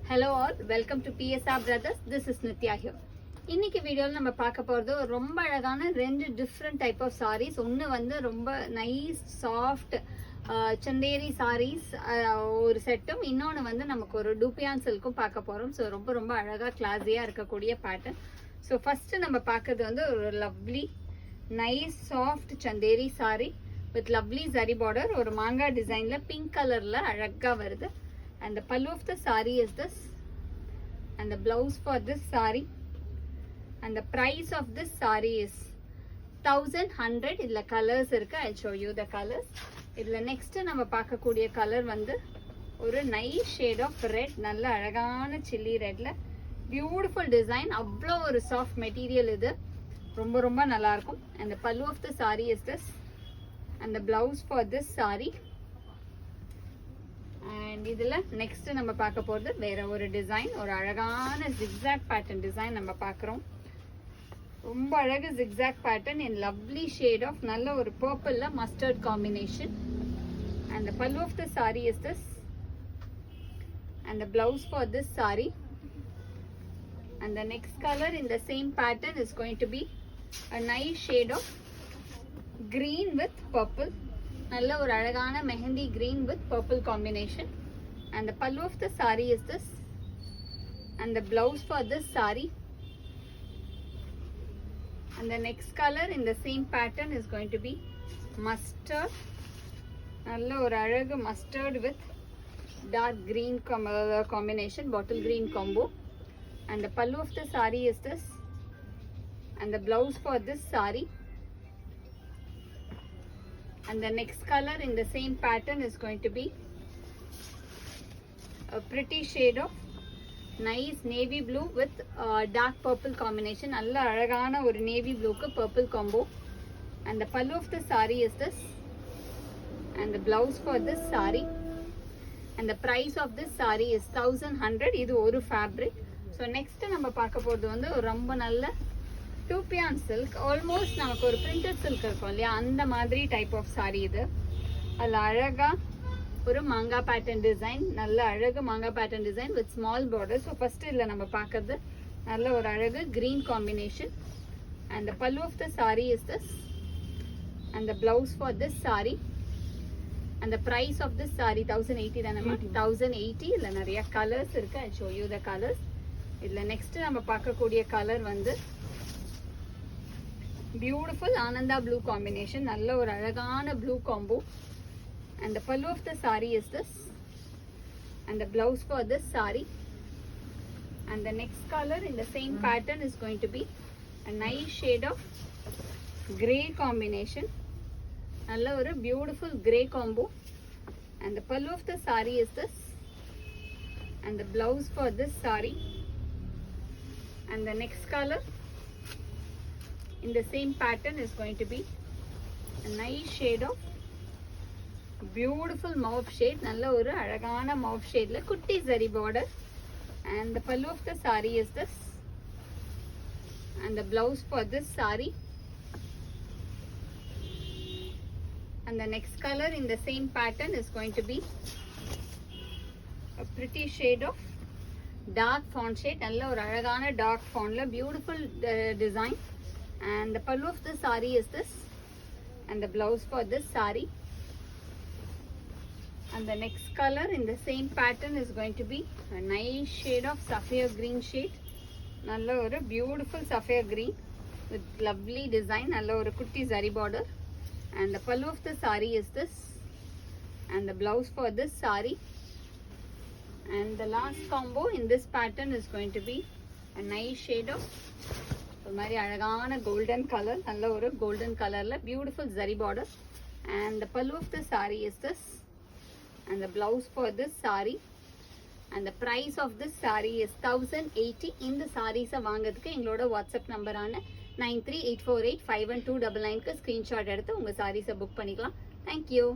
Hello all, welcome to PSR Brothers. This is Nitya here. இன்னைக்கு வீடியோவில் நம்ம பார்க்க போகிறது ரொம்ப அழகான ரெண்டு டிஃப்ரெண்ட் டைப் ஆஃப் சாரீஸ். ஒன்று வந்து ரொம்ப நைஸ் சாஃப்ட் சந்தேரி சாரீஸ் ஒரு செட்டும், இன்னொன்று வந்து நமக்கு ஒரு டூபியான் சில்க்கும் பார்க்க போகிறோம். ஸோ ரொம்ப அழகாக கிளாஸியாக இருக்கக்கூடிய பேட்டர்ன். ஸோ ஃபஸ்ட்டு நம்ம பார்க்கறது வந்து ஒரு lovely nice soft Chanderi sari with lovely zari border, ஒரு மாங்காய் டிசைனில் பிங்க் கலரில் அழகாக வருது. And the pallu of the saree is this, and the blouse for this saree, and the price of this saree is 1100. idla colors irukku, I'll show you the colors. idla next nama paakakodiya color vandu oru nice shade of red, nalla alagana chilli red la beautiful design, avlo oru soft material idu romba nalla irukum. And the pallu of the saree is this, and the blouse for this saree. And இதில் next நம்ம பார்க்க போகிறது வேற ஒரு design, ஒரு அழகான zigzag pattern design நம்ம பார்க்குறோம். ரொம்ப அழகு zigzag pattern in lovely shade of நல்ல ஒரு பர்பிளில் mustard combination. And the pallu of the sari is this, and the blouse for this sari. And the next colour in the same pattern is going to be a nice shade of green with purple. நல்ல ஒரு அழகான mehndi green with purple combination. And the pallu of the saree is this, and the blouse for this saree. And the next color in the same pattern is going to be mustard. நல்ல ஒரு அழகு mustard with dark green combination, bottle green combo. And the pallu of the saree is this, and the blouse for this saree. And the next color in the same pattern is going to be a pretty shade of nice navy blue with dark purple combination. Alla alagana oru navy blue ku purple combo. And the pallu of the saree is this, and the blouse for this saree. And the price of this saree is 1100. idu oru fabric. So next நம்ம பார்க்க போறது வந்து ரொம்ப நல்ல dupion silk, almost நமக்கு ஒரு printed silk இருக்கும் இல்லையா, அந்த மாதிரி டைப் ஆஃப் சாரீ இது. அதில் அழகாக ஒரு மாங்காய் பேட்டர்ன் டிசைன், நல்ல அழகு மாங்காய் pattern design with small border. So first இதில் நம்ம பார்க்கறது நல்ல ஒரு அழகு green combination. And the pallu of the sari is this, and the blouse for this sari. And the price of this sari 1080 தானே, 1080. இதில் நிறைய கலர்ஸ் இருக்குது, I show you the colours. இதில் நெக்ஸ்ட்டு நம்ம பார்க்கக்கூடிய கலர் வந்து beautiful ananda blue combination, நல்ல ஒரு அழகான blue combo. And the pallu of the saree is this, and the blouse for this saree. And the next color in the same pattern is going to be a nice shade of grey combination, நல்ல ஒரு beautiful grey combo. And the pallu of the saree is this, and the blouse for this saree. And the next color in the same pattern is going to be a nice shade of beautiful mauve shade, nalla oru alagana mauve shade la kutti zari border. And the pallu of the saree is this, and the blouse for this saree. And the next color in the same pattern is going to be a pretty shade of dark fawn shade, nalla oru alagana dark fawn la beautiful design. And the pallu of the saree is this, and the blouse for this saree. And the next color in the same pattern is going to be a nice shade of sapphire green shade, nalla oru beautiful sapphire green with lovely design, nalla oru kutti zari border. And the pallu of the saree is this, and the blouse for this saree. And the last combo in this pattern is going to be a nice shade of ஒரு மாதிரி அழகான golden colour, நல்ல ஒரு golden கலரில் beautiful zari border. And the pallu of the sari is this, and the blouse for this sari. And the price of this sari is 1080. இந்த சாரீஸை வாங்கிறதுக்கு எங்களோட WhatsApp நம்பரான 9384851299க்கு screenshot எடுத்து உங்கள் சாரீஸை புக் பண்ணிக்கலாம். தேங்க்யூ.